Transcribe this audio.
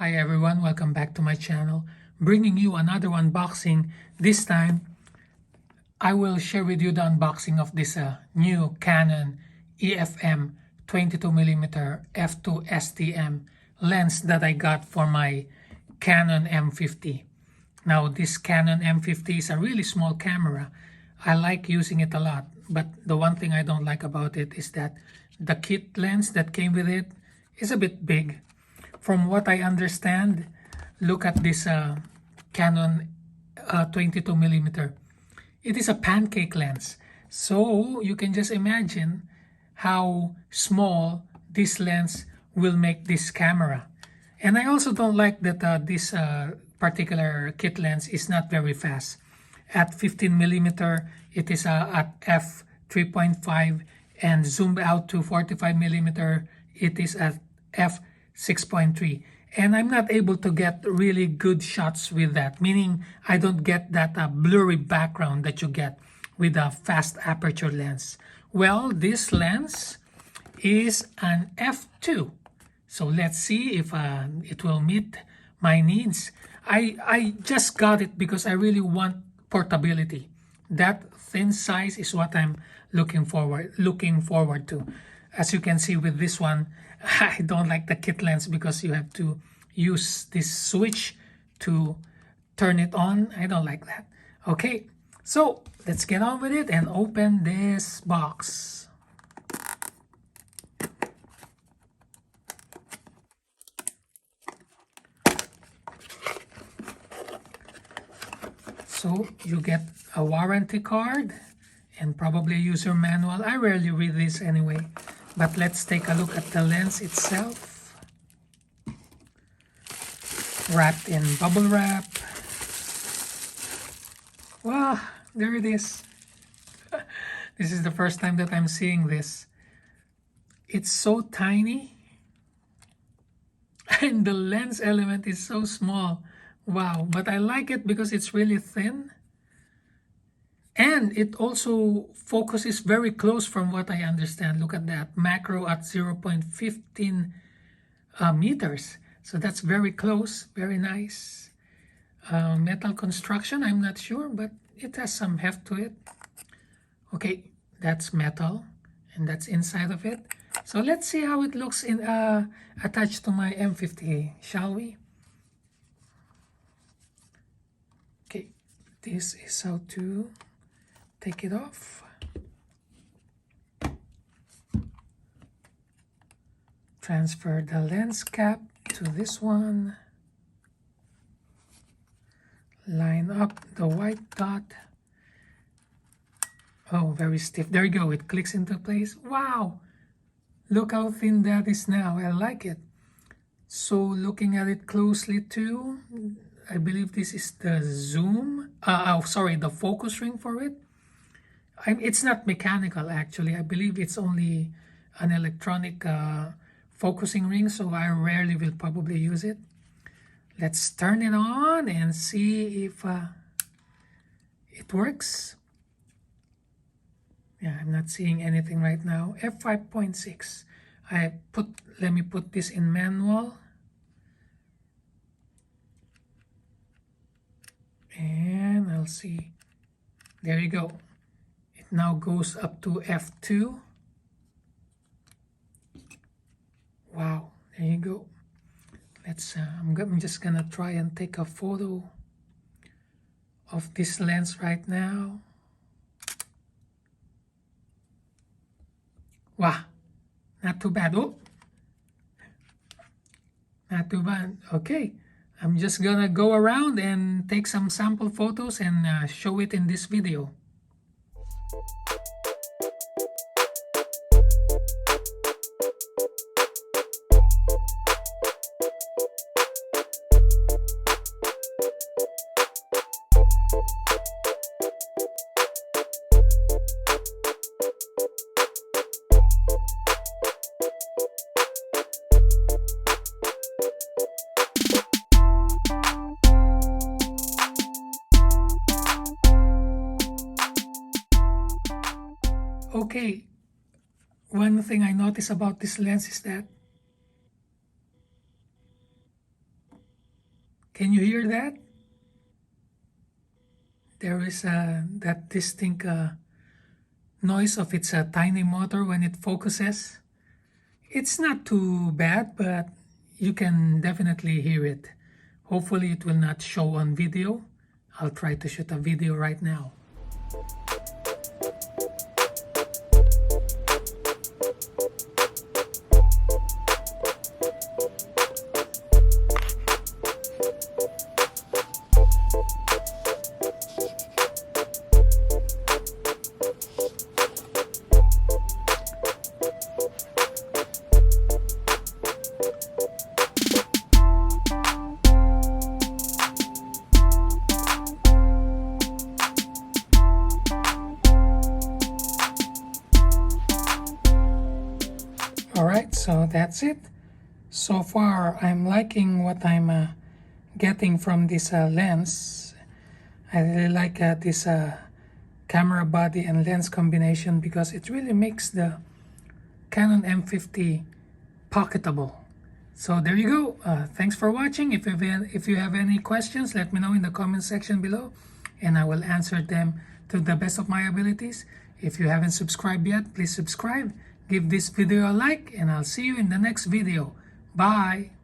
Hi everyone, welcome back to my channel, bringing you another unboxing. This time, I will share with you the unboxing of this new Canon EF-M 22mm f2 STM lens that I got for my Canon M50. Now this Canon M50 is a really small camera. I like using it a lot, but the one thing I don't like about it is that the kit lens that came with it is a bit big. From what I understand, look at this Canon 22mm. It is a pancake lens. So you can just imagine how small this lens will make this camera. And I also don't like that this particular kit lens is not very fast. At 15mm, it is at f3.5, and zoomed out to 45mm, it is at f6.3. And I'm not able to get really good shots with that, meaning I don't get that blurry background that you get with a fast aperture lens. Well, this lens is an f2. So let's see if it will meet my needs. I just got it because I really want portability. That thin size is what I'm looking forward to. As you can see with this one, I don't like the kit lens because you have to use this switch to turn it on. I don't like that. Okay, so let's get on with it and open this box. So you get a warranty card and probably a user manual. I rarely read this anyway, but let's take a look at the lens itself. Wrapped in bubble wrap. Wow, there it is. This is the first time that I'm seeing this. It's so tiny and the lens element is so small. Wow, but I like it because it's really thin. And it also focuses very close from what I understand. Look at that, macro at 0.15 meters. So that's very close, very nice. Metal construction, I'm not sure, but it has some heft to it. Okay, that's metal, and that's inside of it. So let's see how it looks in attached to my M50, shall we? Okay, this is how to take it off. Transfer the lens cap to this one. Line up the white dot. Oh, very stiff. There you go. It clicks into place. Wow! Look how thin that is now. I like it. So looking at it closely too, I believe this is the zoom. The focus ring for it. It's not mechanical actually. I believe it's only an electronic focusing ring, so I rarely will probably use it. Let's turn it on and see if it works. Yeah, I'm not seeing anything right now. f5.6. Let me put this in manual. And I'll see. There you go. It now goes up to f2. Wow, there you go. Let's I'm just gonna try and take a photo of this lens right now. Wow, not too bad. Oh, not too bad. Okay, I'm just gonna go around and take some sample photos and show it in this video. Okay, one thing I notice about this lens is that Can you hear that? There is that distinct noise of its tiny motor when it focuses. It's not too bad, but you can definitely hear it. Hopefully it will not show on video. I'll try to shoot a video right now. Alright, so that's it. So far, I'm liking what I'm getting from this lens. I really like this camera body and lens combination because it really makes the Canon M50 pocketable. So there you go. Thanks for watching. If you have any questions, let me know in the comment section below, and I will answer them to the best of my abilities. If you haven't subscribed yet, please subscribe. Give this video a like, and I'll see you in the next video. Bye!